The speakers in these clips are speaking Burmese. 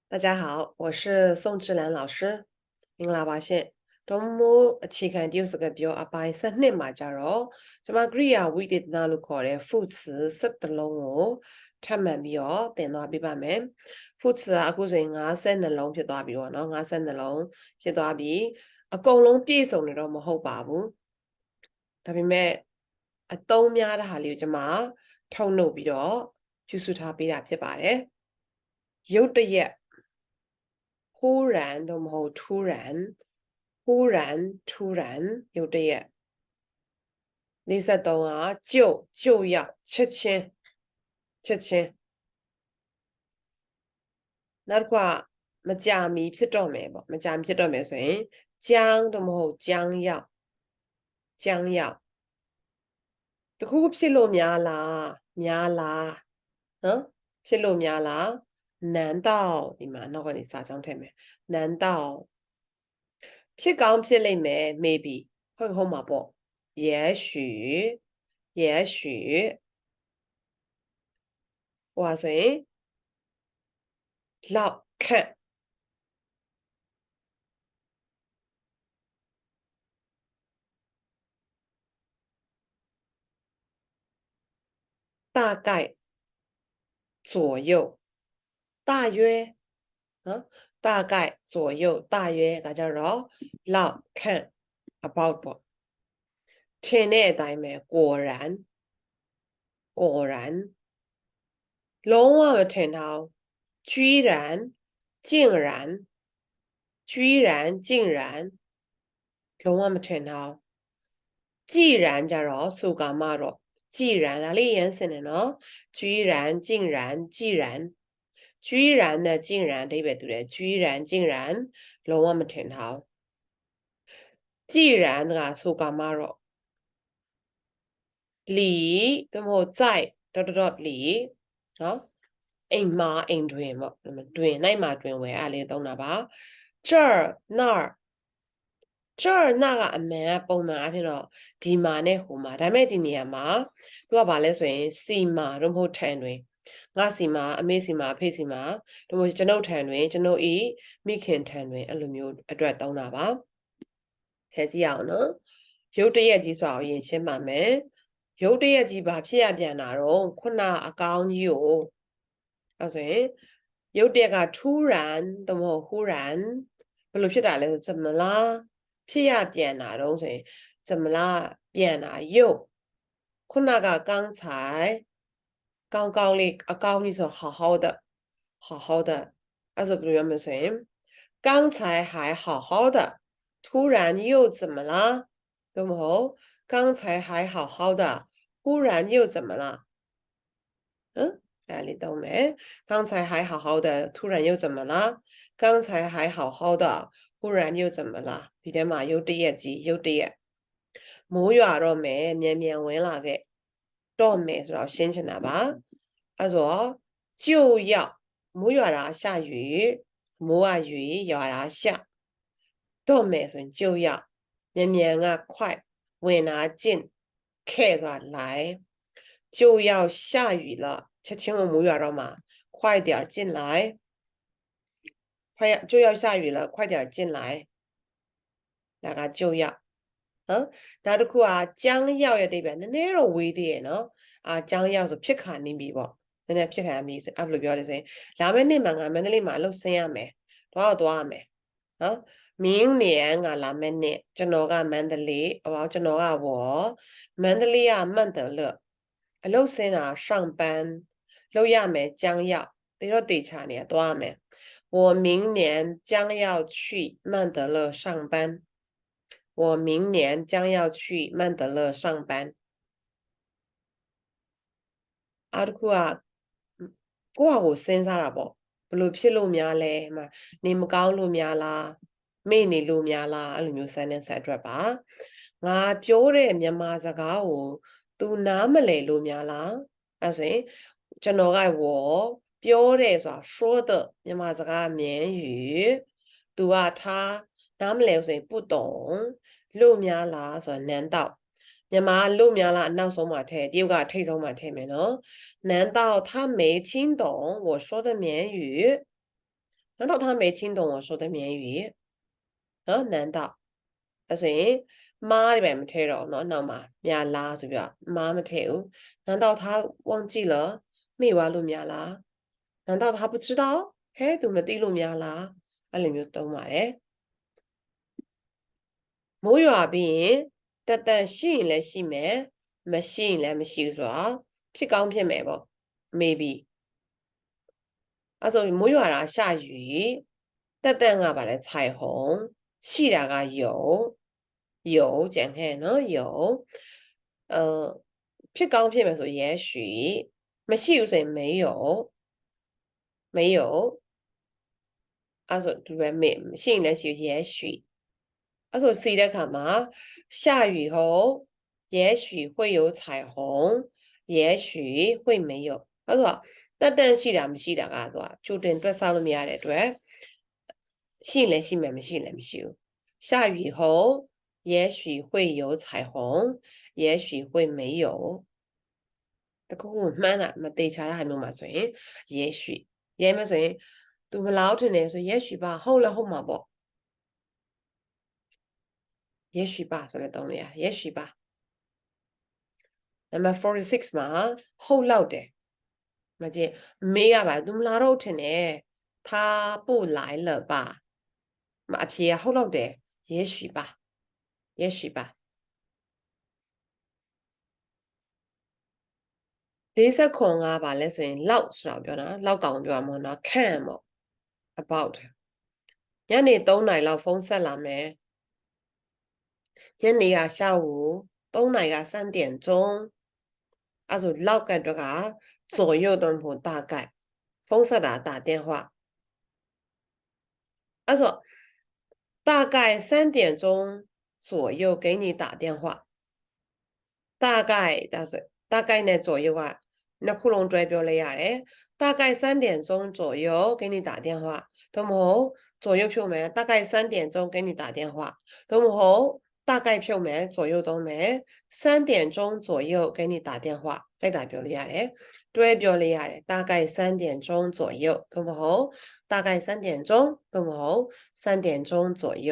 大家好，我是宋志兰老师。မင်္ဂလာပါရှင်။တော်မိုးအခြေခံတရုတ်စကားပြောအပိုင်း7မှာကြတော့ကျွန်မကရိယာဝိသေသနာလို့ခေါ်တဲ့副词7လုံးကိုထပ်မံပြီးတော့သင်သွားပြပါမယ်။副词ကအခုဆိုရင်52လုံးဖြစ်သွားပြီပေါ့နော်52လုံးဖြစ်သွားပြီအကုန်လုံးပြည့်စုံနေတော့မဟုတ်ပါဘူး။ဒါပေမဲ့အသုံးများတဲ့ဟာလေးကိုကျွန်မထုတ်နှုတ်ပြီးတော့ပြုစုထားပေးတာဖြစ်ပါတယ်။ရုတ်တရက်忽然都冇突然，忽然突然有的嘢。43啊，就要ချက်ချင်းနောက်တစ်ခါမကြာမီဖြစ်တော့မယ်ပေါ့မကြာမီဖြစ်တော့မယ်ဆိုရင်将都မဟုတ်将要တခုဖြစ်လို့များလားနော်ဖြစ်လို့များလား难道ဒီမှာနောက်ကနေစာကြောင်းထည့်မယ်难道ဖြစ်ကောင်းဖြစ်လိမ့်မယ် maybe ဟုတ်မှာပေါ့也许ဟိုဟာဆိုရင်လောက်ခန့်大概左右大约နော်大概左右大约ဒါကြတော့လောက်ခန့် about ပေါ့ထင်တဲ့အတိုင်းပဲ果然လုံးဝမထင်ထားဘူး居然竟然လုံးဝမထင်ထားဘူး既然ကြတော့ဆိုကမှတော့既然ဒါလေးရမ်းစင်တယ်နော်居然竟然居然နဲ့竟然အဓိပ္ပာယ်တူတယ်居然竟然လုံးဝမထင်ထားဘူး既然ကဆိုကမှတော့လီသို့မဟုတ်在လီနော်အိမ်မှာအိမ်တွင်ပေါ့တွင်နိုင်မှာတွင်ဝယ်အားလေးသုံးတာပါ这儿那儿这儿那ကအမှန်ပုံမှန်အဖြစ်တော့ဒီမှာနဲ့ဟိုမှာဒါပေမဲ့ဒီနေရာမှာသူကဘာလဲဆိုရင်စီမှာတော့မဟုတ်ထန်တွင်ငါစီမှာအမေစီမှာအဖေစီမှာတို့မို့ကျွန်ုပ်ထန်တွင်ကျွန်ုပ်ဤမိခင်ထန်တွင်အဲ့လိုမျိုးအတွက်သုံးတာပါခဲကြည့်အောင်နော်ရုပ်တရက်ကြီးဆိုအောင်ရင်ရှင်းပါမယ်ရုပ်တရက်ကြီးဘာဖြစ်ရပြန်တာတော့ခုနအကောင်းကြီးကိုအဲ့ဆိုရင်ရုပ်တရက်က突然တော့မဟုတ်忽然ဘယ်လိုဖြစ်တာလဲဆို怎么啦ဖြစ်ရပြန်တာတော့ဆိုရင်怎么啦ပြန်တာရုပ်ခုနက刚才ကောင်းကောင်းလေးအကောင်းကြီးဆို好好的အဲ့ဆိုဘယ်လိုရမလဲဆိုရင်刚才还好好的突然又怎么啦对不ဟုတ်刚才还好好的忽然又怎么了အဲ့လေးသုံးမယ်刚才还好好的突然又怎么了刚才还好好的忽然又怎么了ဒီထဲမှာရုတ်တရက်ကြီးရုတ်တရက်မိုးရွာတော့မယ်မြန်မြန်ဝင်လာခဲ့တော့မယ်ဆိုတော့ရှင်းချင်တာပါအဲ့ဆို就要မိုးရွာတာ下雨မိုးက雨ရွာတာ下တော့မယ်ဆိုရင်就要မြန်မြန်က快ဝင်တာ进ခဲ့ဆိုတာ来就要下雨了ချက်ချင်းမိုးရွာတော့မှာ快点进来就要下雨了快点进来ဒါက就要နော်နောက်တစ်ခုက将要ရဲ့အဓိပ္ပာယ်နည်းနည်းတော့ဝေးသေးရဲ့နော်将要ဆိုဖြစ်ခါနေပြီပေါ့နည်းနည်းဖြစ်ခါနေပြီဆိုအဲ့လိုပြောတယ်ဆိုရင်လာမယ့်နေ့မှာငါမန္တလေးမှာအလုပ်ဆင်းရမယ်သွားရမယ်နော်明年ကလာမယ့်နေ့ကျွန်တော်ကမန္တလေးကျွန်တော်က我မန္တလေးက曼德勒အလုပ်ဆင်းတာ上班လုပ်ရမယ်将要တေတော့တေချာနေသွားမယ်我明年将要去曼德勒上班我明年将要去曼德勒上班အားတစ်ခုကကိုယ့်ဟာကိုစဉ်းစားတာပေါ့ဘလို့ဖြစ်လို့များလဲနေမကောင်းလို့များလားမေ့နေလို့များလားအဲ့လိုမျိုး sentence ဆက်အတွက်ပါငါပြောတဲ့မြန်မာစကားကို तू နားမလည်လို့များလားအဲ့ဆိုရင်ကျွန်တော်က我ပြောတယ်ဆိုတာ说的မြန်မာစကားမြန်语သူကထားနားမလည်ဆိုရင်不懂လို့များလားဆိုတော့难道မြန်မာလို့များလားအနောက်ဆုံးမှာထည့်တရုတ်ကထိတ်ဆုံးမှာထည့်မယ်နော်难道他没听懂我说的缅语难道他没听懂我说的缅语？啊，难道？所以妈里边没听到，那嘛，呀啦是不是？妈没听，难道他忘记了？没话路呀啦？难道他不知道？嘿，都没地路呀啦？啊，你们懂嘛嘞？冇话边，但吸引来吸咩？没吸引来没吸说，ဖြစ်ကောင်းဖြစ်မယ်ပေါ့ maybe အဲ့ဆိုမိုးရွာတာ下雨တက်ကပါလဲ彩虹ရှိတာက有讲开နော်有ဖြစ်ကောင်းဖြစ်မယ်ဆို也许မရှိဘူးဆိုရင်没有အဲ့ဆိုဒီပဲမရှိရင်လည်းရှိ也许အဲ့ဆိုစီတဲ့ခါမှာ下雨后也许会有彩虹也许会没有အဲ့ဆိုတက်ရှိတာမရှိတာကတော့ကြိုတင်တွက်ဆလို့မရတဲ့အတွက်ရှိရင်လည်းရှိမယ်မရှိရင်လည်းမရှိဘူး下雨后也许会有彩虹也许会没有တခုခုမှန်းတာမသေးချာတဲ့ဟာမျိုးမှာဆိုရင်也许ရဲမဆိုရင်သူမလောက်ထင်တယ်ဆို也许吧ဟုတ်လားဟုတ်မှာပေါ့也许吧ဆိုတဲ့သုံးလေး也许吧 number 46မှာဟုတ်လောက်တယ်မကြည့်မေးရပါသူမလာတော့ထင်တယ်他不来了吧မအဖြေဟုတ်လောက်တယ်也许吧也许吧40ခွန်ကပါလဲဆိုရင်လောက်ဆိုတာပြောတာလောက်ကောင်ပြောမှာနော်ခန့်ပေါ့ about ညနေ3နာရီလောက်ဖုန်းဆက်လာမယ်ညနေက下午3နာရီက3点钟အဲ့ဆိုလောက်ကအတွက်က左右都不大概ဖုန်းဆက်တာ打电话အဲ့ဆို大概3点钟左右给你打电话大概大概နဲ့左右ကနှစ်ခုလုံးတွဲပြောလိုက်ရတယ်大概3点钟左右给你打电话သို့မဟုတ်左右ဖြုတ်မယ်大概3点钟给你打电话သို့မဟုတ်大概ဖြုတ်မယ်左右သုံးမယ်3点钟左右给你打电话ကြိုက်တာပြောလိုက်ရတယ်တွဲပြောလိုက်ရတယ်大概3点钟左右သို့မဟုတ်大概3点钟သို့မဟုတ်3点钟左右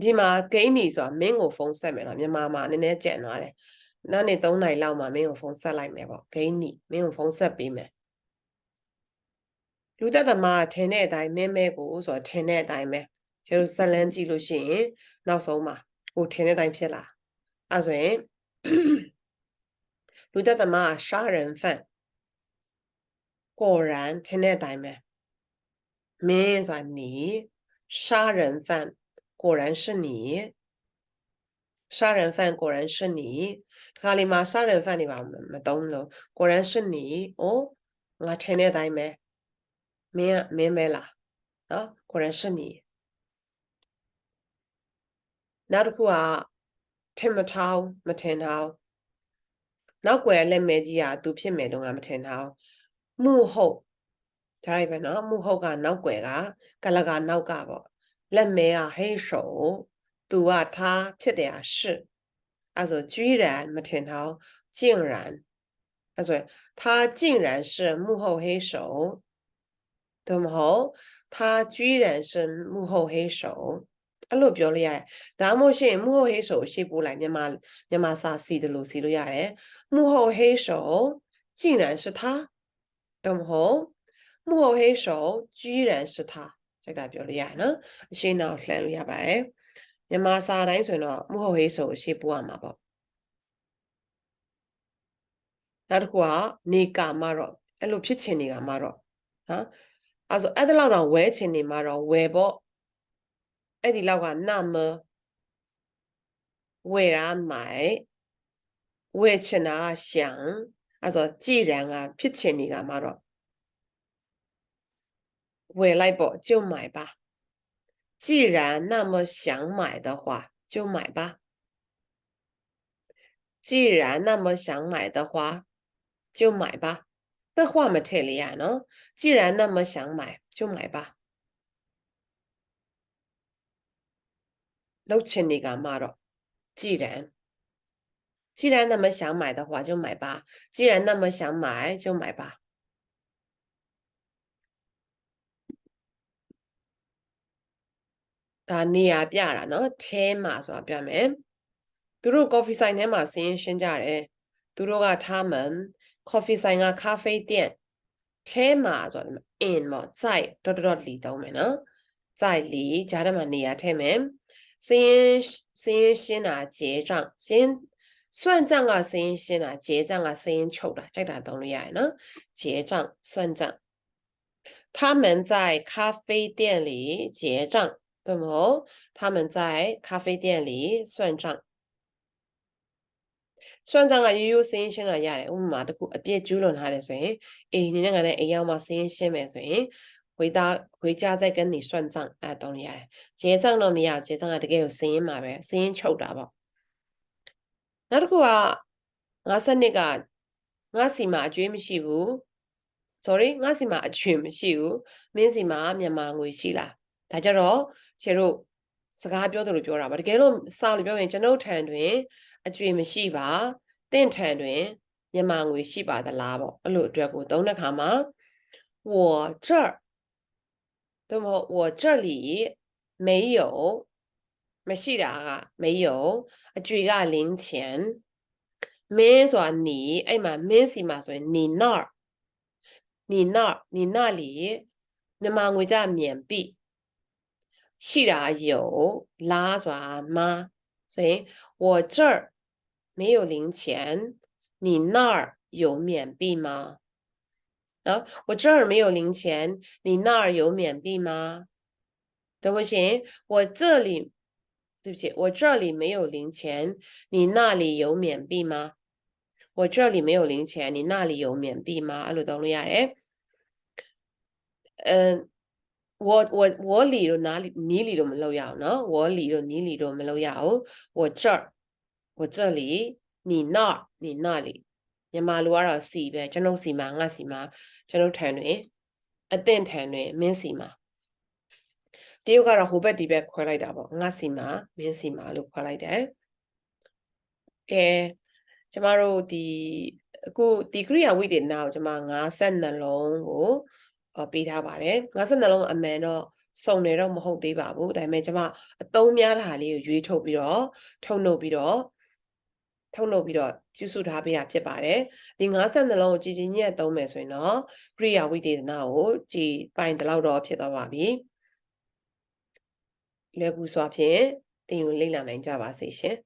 ဒီမှာဂိမ်းနီဆိုတာမင်းကိုဖုန်းဆက်မယ်နော်မြန်မာမှာနည်းနည်းကြံသွားတယ်နောက်နေ့3နိုင်လောက်မှာမင်းကိုဖုန်းဆက်လိုက်မယ်ပေါ့ဂိမ်းနီမင်းကိုဖုန်းဆက်ပေးမယ်လူသက်သမားထင်တဲ့အတိုင်းမင်းမဲကိုဆိုတော့ထင်တဲ့အတိုင်းပဲကျတို့ဇလန်းကြည့်လို့ရှိရင်နောက်ဆုံးမှာကိုထင်တဲ့အတိုင်းဖြစ်လာအဲ့ဆိုရင်လူသက်သမား杀人犯果然ထင်တဲ့အတိုင်းပဲမင်းဆိုတာ你杀人犯果然是你杀人犯果然是你ခါလီမှာ杀人犯တွေပါမတုံးလို့果然是你哦ငါထင်တဲ့အတိုင်းပဲမင်းမဲလားနော်果然是你နောက်တစ်ခုကထင်မထားမထင်ထားနောက်ွယ်လက်မဲကြီးကသူဖြစ်မယ်တော့ငါမထင်ထားမှုဟုတ်ဒါရိုက်ပဲနော်မှုဟုတ်ကနောက်ွယ်ကကလကနောက်ကပေါ့လက်မဲကဟိတ်手သူက他ဖြစ်တယ်是အဲ့ဆို居然မထင်ထား竟然အဲ့ဆို他竟然是幕后黑手သို့မဟုတ်他居然是幕后黑手အဲ့လိုပြောလို့ရတယ်ဒါမှမဟုတ်ရှင်幕后黑手ရှေ့ပို့လိုက်မြန်မာစာစီတယ်လို့စီလို့ရတယ်幕后黑手竟然是他သို့မဟုတ်幕后黑手居然是他ကြိုက်တာပြောလို့ရတယ်နော်အရှင်းနောက်လှန်လို့ရပါတယ်မြန်မာစာတိုင်းဆိုရင်တော့幕后黑手ရှေ့ပို့ရမှာပေါ့နောက်တစ်ခုကနေကာမတော့အဲ့လိုဖြစ်ချင်နေကမှတော့နော်အဲ့ဆိုအဲ့ဒါလောက်တော့ဝဲချင်နေမှတော့ဝဲပေါ့အဲ့ဒီလောက်က那么为了买ဝဲချင်တာ想အဲ့ဆို既然ဖြစ်ချင်နေကမှတော့ဝယ်လိုက်ပေါ့就买吧既然那么想买的话就买吧既然那么想买的话就买吧的话မထည့်လိုက်ရနော်既然那么想买就买吧လှုပ်ချင်နေကမှတော့既然那么想买的话就买吧既然那么想买就买吧ဒါနေရာပြတာနော်ထဲမှာဆိုတာပြမယ်သူတို့ coffee ဆိုင်ထဲမှာဆင်းရှင်းကြတယ်သူတို့က他们 coffee ဆိုင်က咖啡店ထဲမှာဆိုတာ in ပေါ့在.里သုံးမယ်နော်在里ကြားထဲမှာနေရာထည့်မယ်ဆင်းရှင်းတာ结账算账ကဆင်းရှင်းတာ结账ကဆင်းချုပ်တာကြိုက်တာသုံးလို့ရတယ်နော်结账算账他们在咖啡店里结账对吗？他们在咖啡店里算账。算账ကရိုးရိုးစင်းရှင်းလာရတယ်ဥပမာတခုအပြည့်ကျူးလွန်ထားတယ်ဆိုရင်အိမ်နေနဲ့ကလည်းအိမ်ရောက်မှစင်းရှင်းမယ်ဆိုရင်回家再跟你算账အဲ့တုံးရတယ်结账တော့မရ结账ကတကယ်ကိုစင်းရင်မှာပဲစင်းချုပ်တာပေါ့နောက်တစ်ခုကငါစနစ်ကငါစီမှာအကျွေးမရှိဘူး sorry ငါစီမှာအကျွေးမရှိဘူးမင်းစီမှာမြန်မာငွေရှိလားဒါကြတော့ခြေတို့စကားပြောတယ်လို့ပြောတာပါတကယ်လို့စာလို့ပြောရင်ကျွန်ုပ်ထံတွင်အကျွေးမရှိပါတင့်ထံတွင်မြန်မာငွေရှိပါသလားပေါ့အဲ့လိုအတွက်ကိုသုံးတဲ့ခါမှာ我这儿对吗我这里没有မရှိတာက没有အကျွေးက零钱မင်းဆိုတာ你အဲ့မှာမင်းစီမှာဆိုရင်你那儿你那里မြန်မာငွေကြ免币ရှိတာ有လားဆိုတာမ所以我这儿没有零钱你那儿有免币吗啊我这儿没有零钱你那儿有免币吗对不起我这里对不起我这里没有零钱你那里有免币吗我这里没有零钱你那里有免币吗အဲ့လိုသုံးလို့ရတယ်我里တော့哪里နီးလီတော့မလုပ်ရအောင်နော်我里တော့နီးလီတော့မလုပ်ရအောင်我这里你那里မြန်မာလိုကတော့စီပဲကျွန်ုပ်စီမှာငါစီမှာကျွန်ုပ်ထံတွင်အသင့်ထံတွင်မင်းစီမှာတရုတ်ကတော့ဟိုဘက်ဒီဘက်ခွဲလိုက်တာပေါ့ငါစီမှာမင်းစီမှာလို့ခွဲလိုက်တယ်ကဲကျမတို့ဒီအခုဒီကရိယာဝိသေသနာကိုကျမ52လုံးကိုပေးထားပါတယ်52လုံးအမှန်တော့စုံတယ်တော့မဟုတ်သေးပါဘူးဒါပေမဲ့ကျမအသုံးများတာလေးကိုရွေးထုတ်ပြီးတော့ထုတ်နှုတ်ပြီးတော့ပြုစုထားပေးတာဖြစ်ပါတယ်ဒီ52လုံးကိုကြည်ကြည်ညက်သုံးမယ်ဆိုရင်တော့ကရိယာဝိသေသနာကိုကြည်ပိုင်တလောက်တော့ဖြစ်သွားပါပြီလွယ်ကူစွာဖြင့်သင်ယူလေ့လာနိုင်ကြပါစေရှင်